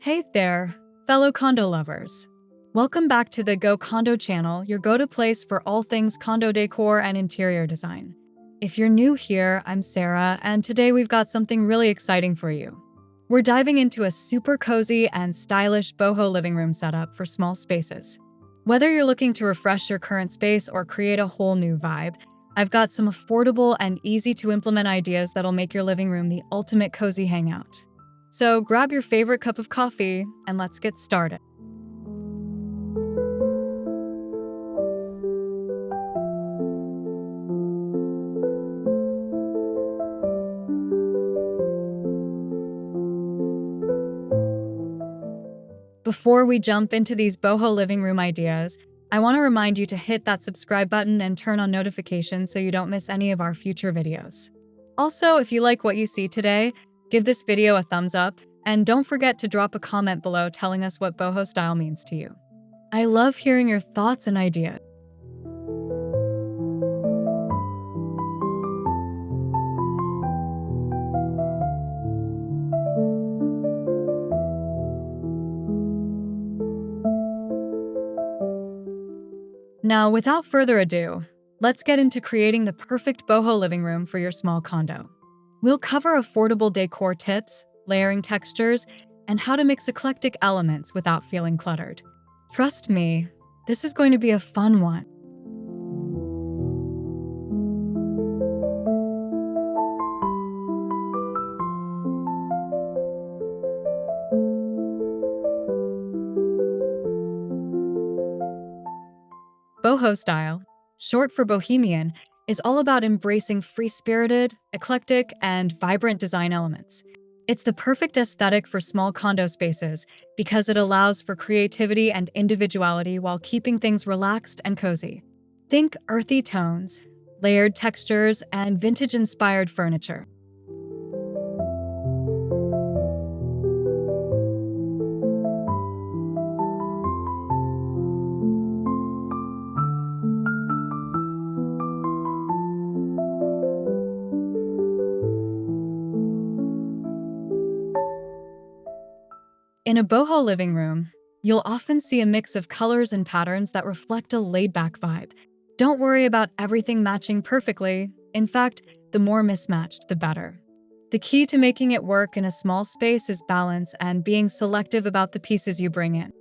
Hey there, fellow condo lovers. Welcome back to the Go Condo channel, your go-to place for all things condo decor and interior design. If you're new here, I'm Sarah, and today we've got something really exciting for you. We're diving into a super cozy and stylish boho living room setup for small spaces. Whether you're looking to refresh your current space or create a whole new vibe, I've got some affordable and easy to implement ideas that'll make your living room the ultimate cozy hangout. So grab your favorite cup of coffee and let's get started. Before we jump into these boho living room ideas, I want to remind you to hit that subscribe button and turn on notifications so you don't miss any of our future videos. Also, if you like what you see today, give this video a thumbs up and don't forget to drop a comment below telling us what boho style means to you. I love hearing your thoughts and ideas. Now, without further ado, let's get into creating the perfect boho living room for your small condo. We'll cover affordable decor tips, layering textures, and how to mix eclectic elements without feeling cluttered. Trust me, this is going to be a fun one. Boho style, short for bohemian, is all about embracing free-spirited, eclectic, and vibrant design elements. It's the perfect aesthetic for small condo spaces because it allows for creativity and individuality while keeping things relaxed and cozy. Think earthy tones, layered textures, and vintage-inspired furniture. In a boho living room, you'll often see a mix of colors and patterns that reflect a laid-back vibe. Don't worry about everything matching perfectly. In fact, the more mismatched, the better. The key to making it work in a small space is balance and being selective about the pieces you bring in.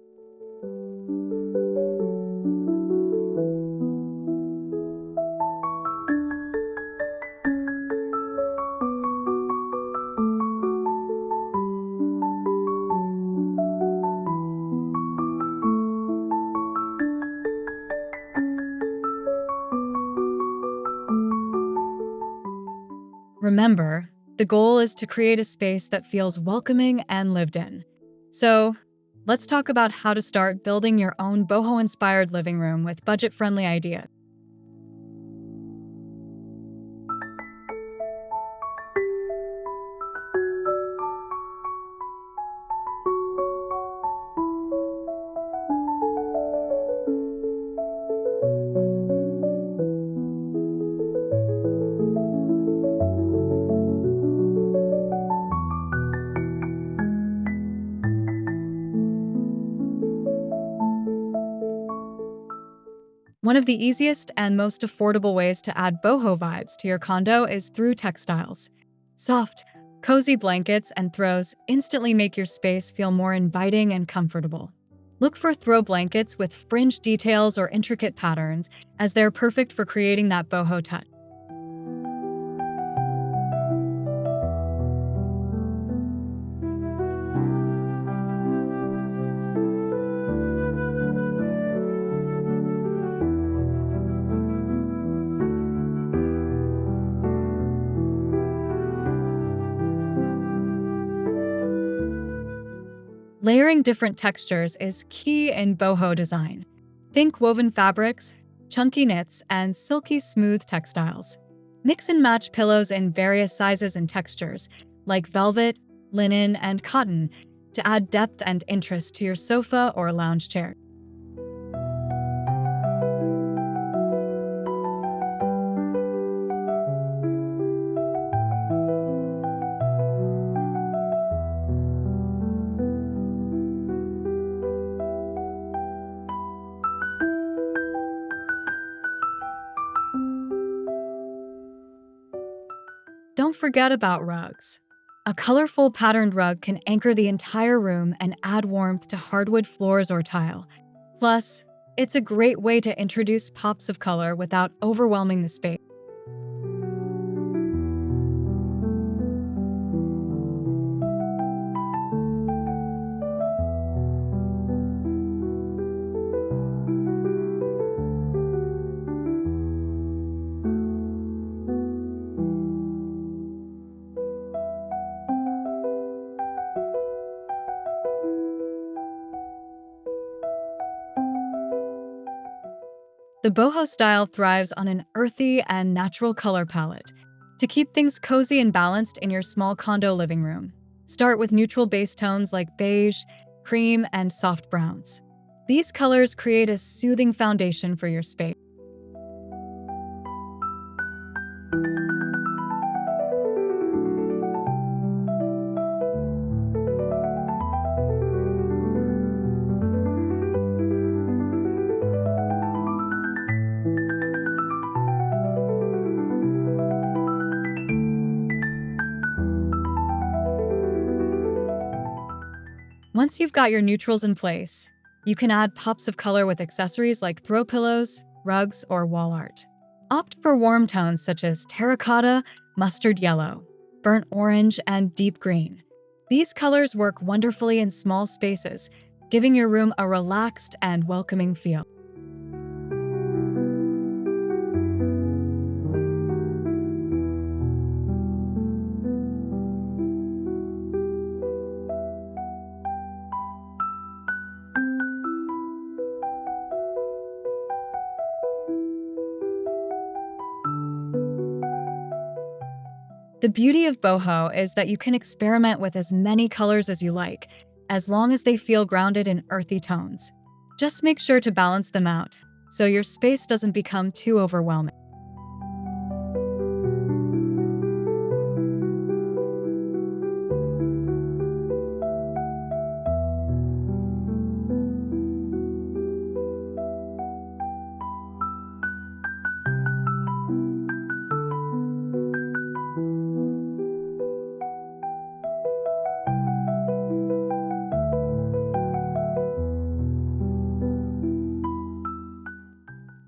Remember, the goal is to create a space that feels welcoming and lived in. So, let's talk about how to start building your own boho-inspired living room with budget-friendly ideas. One of the easiest and most affordable ways to add boho vibes to your condo is through textiles. Soft, cozy blankets and throws instantly make your space feel more inviting and comfortable. Look for throw blankets with fringe details or intricate patterns, as they're perfect for creating that boho touch. Layering different textures is key in boho design. Think woven fabrics, chunky knits, and silky smooth textiles. Mix and match pillows in various sizes and textures, like velvet, linen, and cotton, to add depth and interest to your sofa or lounge chair. Don't forget about rugs. A colorful patterned rug can anchor the entire room and add warmth to hardwood floors or tile. Plus, it's a great way to introduce pops of color without overwhelming the space. The boho style thrives on an earthy and natural color palette. To keep things cozy and balanced in your small condo living room, start with neutral base tones like beige, cream, and soft browns. These colors create a soothing foundation for your space. Once you've got your neutrals in place, you can add pops of color with accessories like throw pillows, rugs, or wall art. Opt for warm tones such as terracotta, mustard yellow, burnt orange, and deep green. These colors work wonderfully in small spaces, giving your room a relaxed and welcoming feel. The beauty of boho is that you can experiment with as many colors as you like, as long as they feel grounded in earthy tones. Just make sure to balance them out, so your space doesn't become too overwhelming.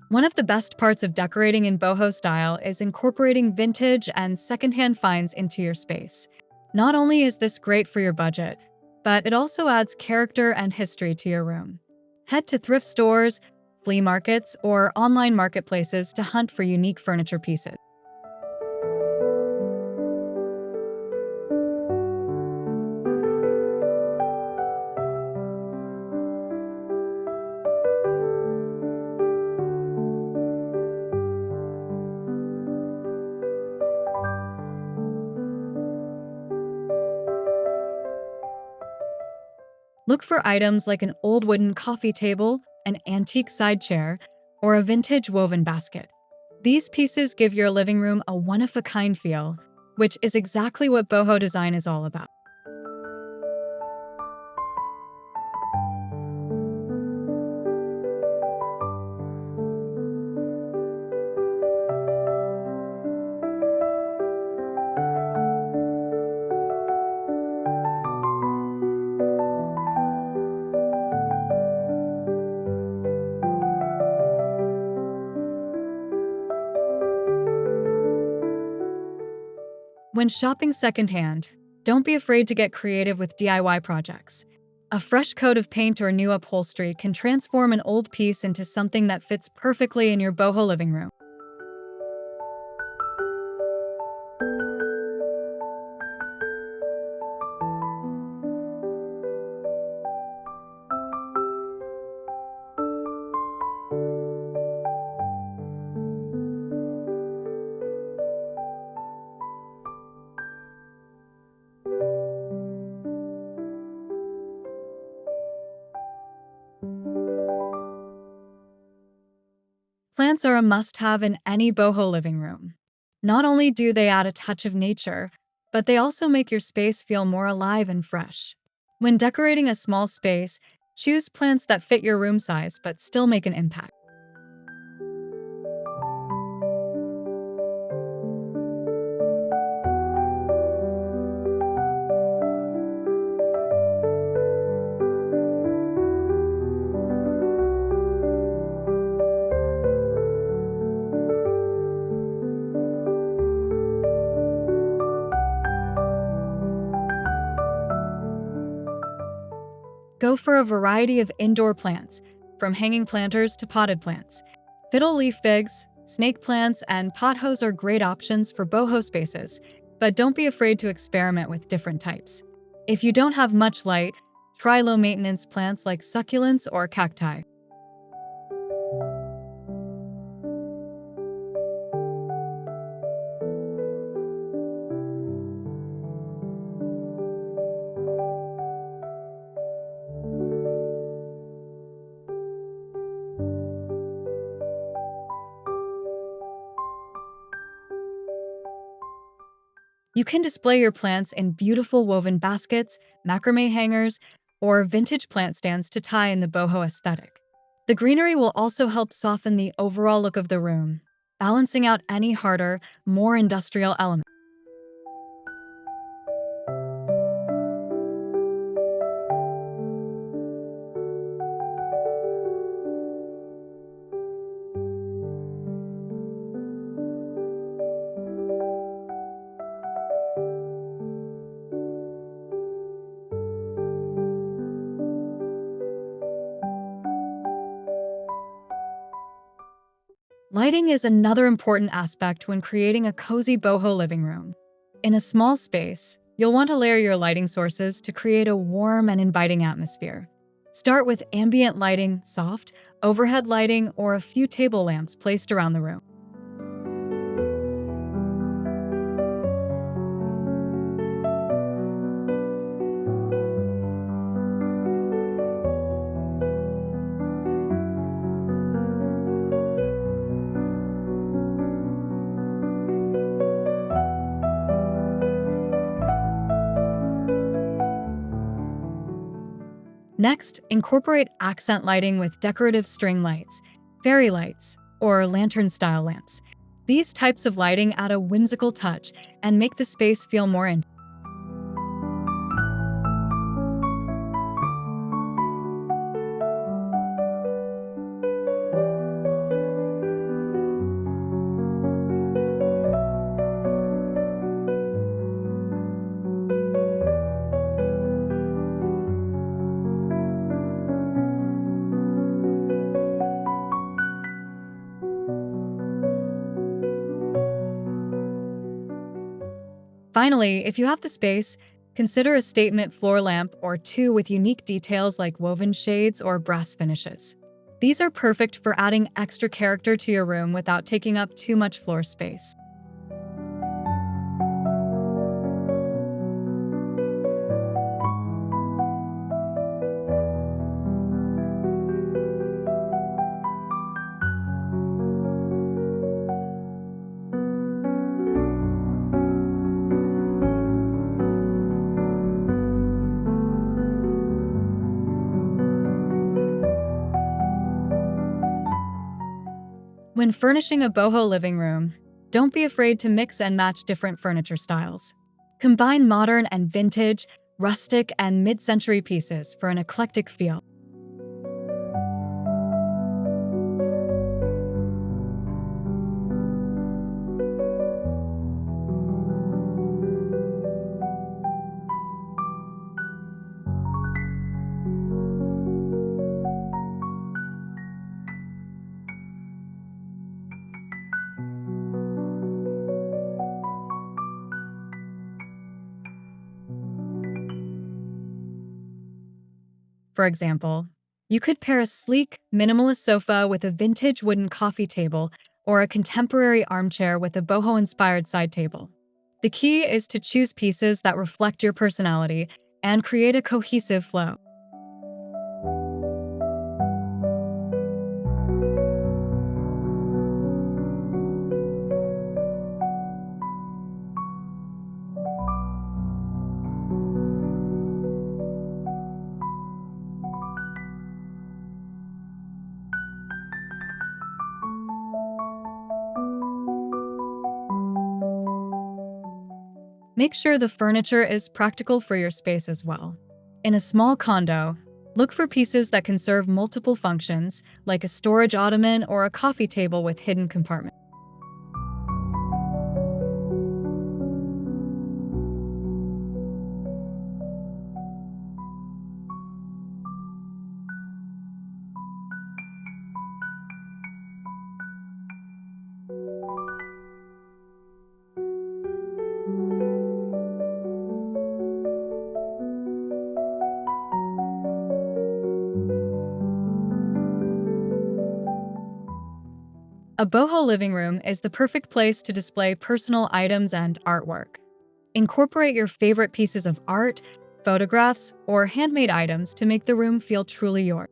One of the best parts of decorating in boho style is incorporating vintage and secondhand finds into your space. Not only is this great for your budget, but it also adds character and history to your room. Head to thrift stores, flea markets, or online marketplaces to hunt for unique furniture pieces. Look for items like an old wooden coffee table, an antique side chair, or a vintage woven basket. These pieces give your living room a one-of-a-kind feel, which is exactly what boho design is all about. When shopping secondhand, don't be afraid to get creative with DIY projects. A fresh coat of paint or new upholstery can transform an old piece into something that fits perfectly in your boho living room. Plants are a must-have in any boho living room. Not only do they add a touch of nature, but they also make your space feel more alive and fresh. When decorating a small space, choose plants that fit your room size but still make an impact. go for a variety of indoor plants, from hanging planters to potted plants. Fiddle leaf figs, snake plants, and pothos are great options for boho spaces, but don't be afraid to experiment with different types. If you don't have much light, try low-maintenance plants like succulents or cacti. You can display your plants in beautiful woven baskets, macrame hangers, or vintage plant stands to tie in the boho aesthetic. The greenery will also help soften the overall look of the room, balancing out any harder, more industrial elements. Lighting is another important aspect when creating a cozy boho living room. In a small space, you'll want to layer your lighting sources to create a warm and inviting atmosphere. Start with ambient lighting, soft, overhead lighting, or a few table lamps placed around the room. Next, incorporate accent lighting with decorative string lights, fairy lights, or lantern-style lamps. These types of lighting add a whimsical touch and make the space feel more intimate. Finally, if you have the space, consider a statement floor lamp or two with unique details like woven shades or brass finishes. These are perfect for adding extra character to your room without taking up too much floor space. When furnishing a boho living room, don't be afraid to mix and match different furniture styles. Combine modern and vintage, rustic and mid-century pieces for an eclectic feel. For example, you could pair a sleek, minimalist sofa with a vintage wooden coffee table or a contemporary armchair with a boho-inspired side table. The key is to choose pieces that reflect your personality and create a cohesive flow. Make sure the furniture is practical for your space as well. In a small condo, look for pieces that can serve multiple functions, like a storage ottoman or a coffee table with hidden compartments. A boho living room is the perfect place to display personal items and artwork. Incorporate your favorite pieces of art, photographs, or handmade items to make the room feel truly yours.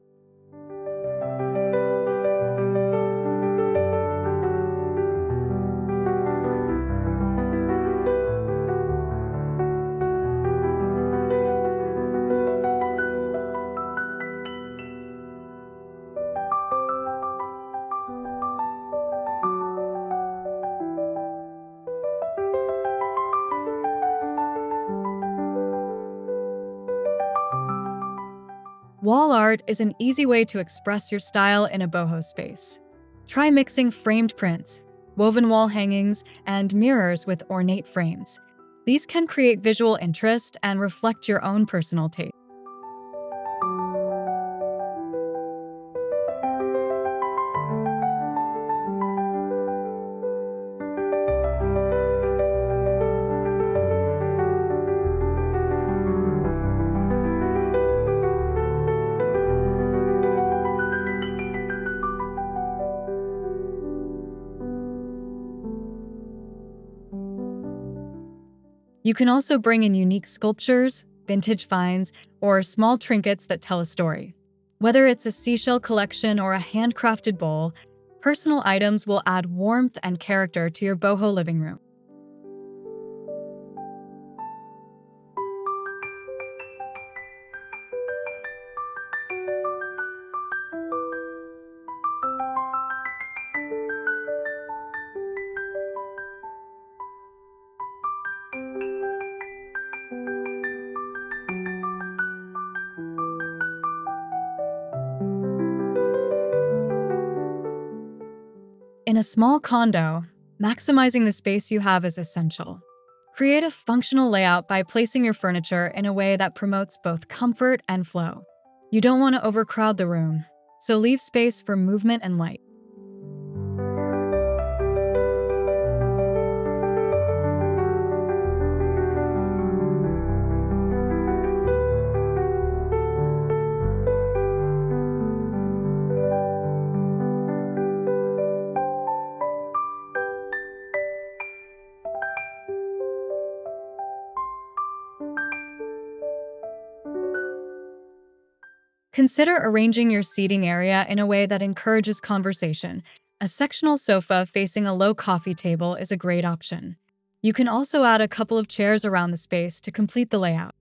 Wall art is an easy way to express your style in a boho space. Try mixing framed prints, woven wall hangings, and mirrors with ornate frames. These can create visual interest and reflect your own personal taste. You can also bring in unique sculptures, vintage finds, or small trinkets that tell a story. Whether it's a seashell collection or a handcrafted bowl, personal items will add warmth and character to your boho living room. In a small condo, maximizing the space you have is essential. Create a functional layout by placing your furniture in a way that promotes both comfort and flow. You don't want to overcrowd the room, so leave space for movement and light. Consider arranging your seating area in a way that encourages conversation. A sectional sofa facing a low coffee table is a great option. You can also add a couple of chairs around the space to complete the layout.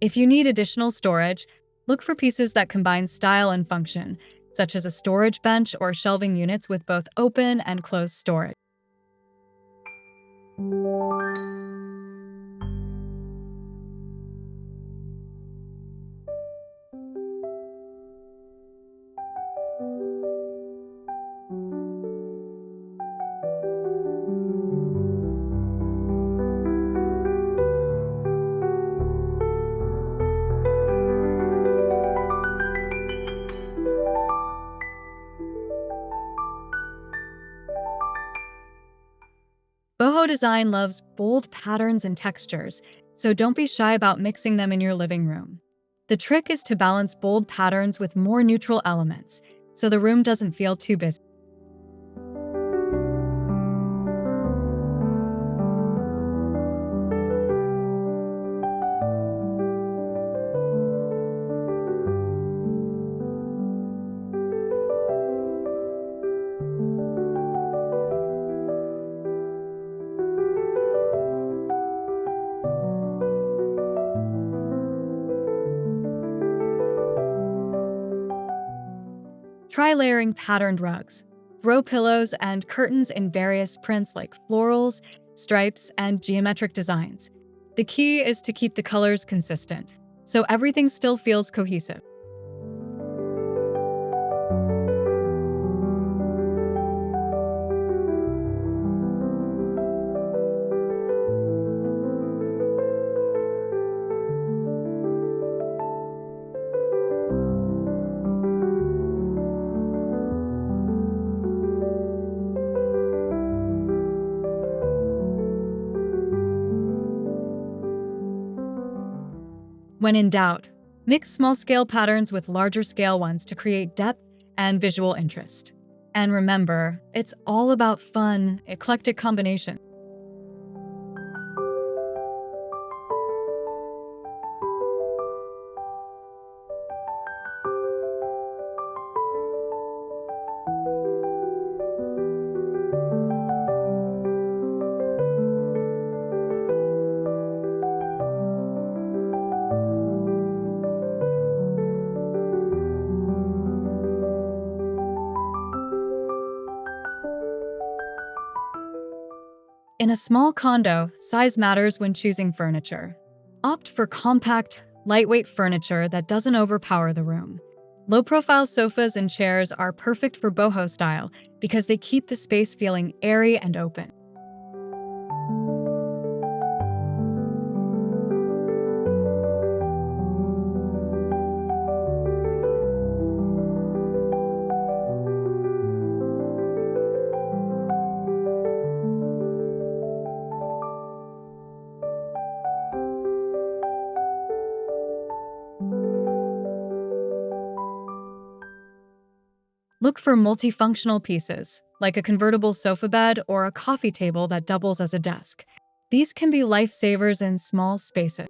If you need additional storage, look for pieces that combine style and function, such as a storage bench or shelving units with both open and closed storage. Boho design loves bold patterns and textures, so don't be shy about mixing them in your living room. The trick is to balance bold patterns with more neutral elements, so the room doesn't feel too busy. Try layering patterned rugs, throw pillows, and curtains in various prints like florals, stripes, and geometric designs. The key is to keep the colors consistent, so everything still feels cohesive. When in doubt, mix small-scale patterns with larger-scale ones to create depth and visual interest. And remember, it's all about fun, eclectic combination. In a small condo, size matters when choosing furniture. Opt for compact, lightweight furniture that doesn't overpower the room. Low-profile sofas and chairs are perfect for boho style because they keep the space feeling airy and open. Look for multifunctional pieces, like a convertible sofa bed or a coffee table that doubles as a desk. These can be lifesavers in small spaces.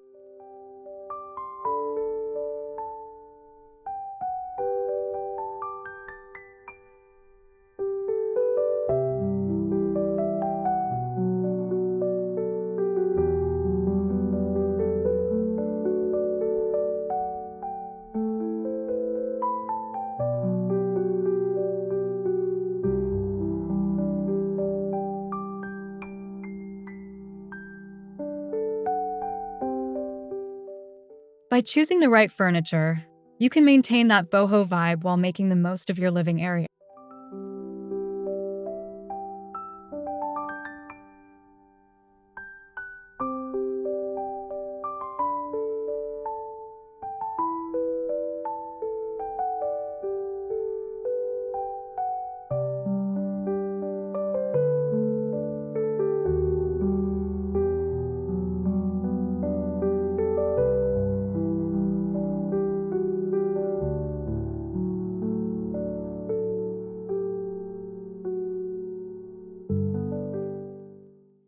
By choosing the right furniture, you can maintain that boho vibe while making the most of your living area.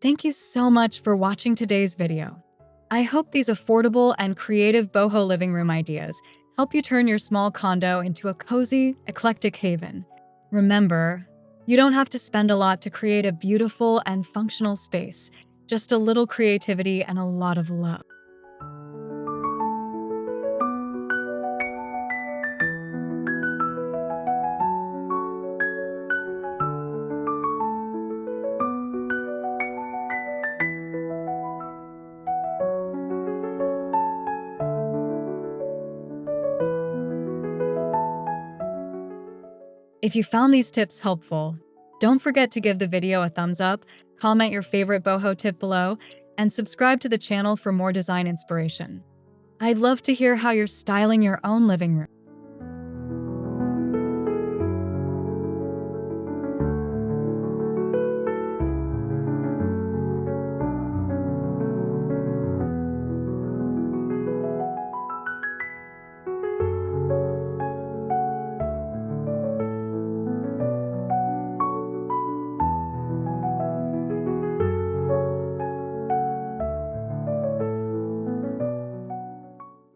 Thank you so much for watching today's video. I hope these affordable and creative boho living room ideas help you turn your small condo into a cozy, eclectic haven. Remember, you don't have to spend a lot to create a beautiful and functional space, just a little creativity and a lot of love. If you found these tips helpful, don't forget to give the video a thumbs up, comment your favorite boho tip below, and subscribe to the channel for more design inspiration. I'd love to hear how you're styling your own living room.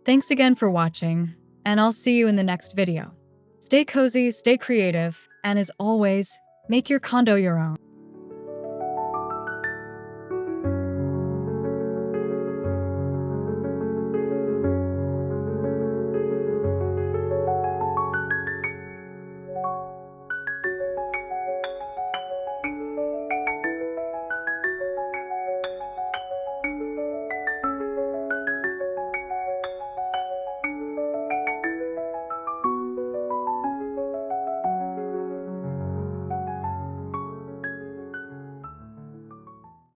Thanks again for watching, and I'll see you in the next video. Stay cozy, stay creative, and as always, make your condo your own.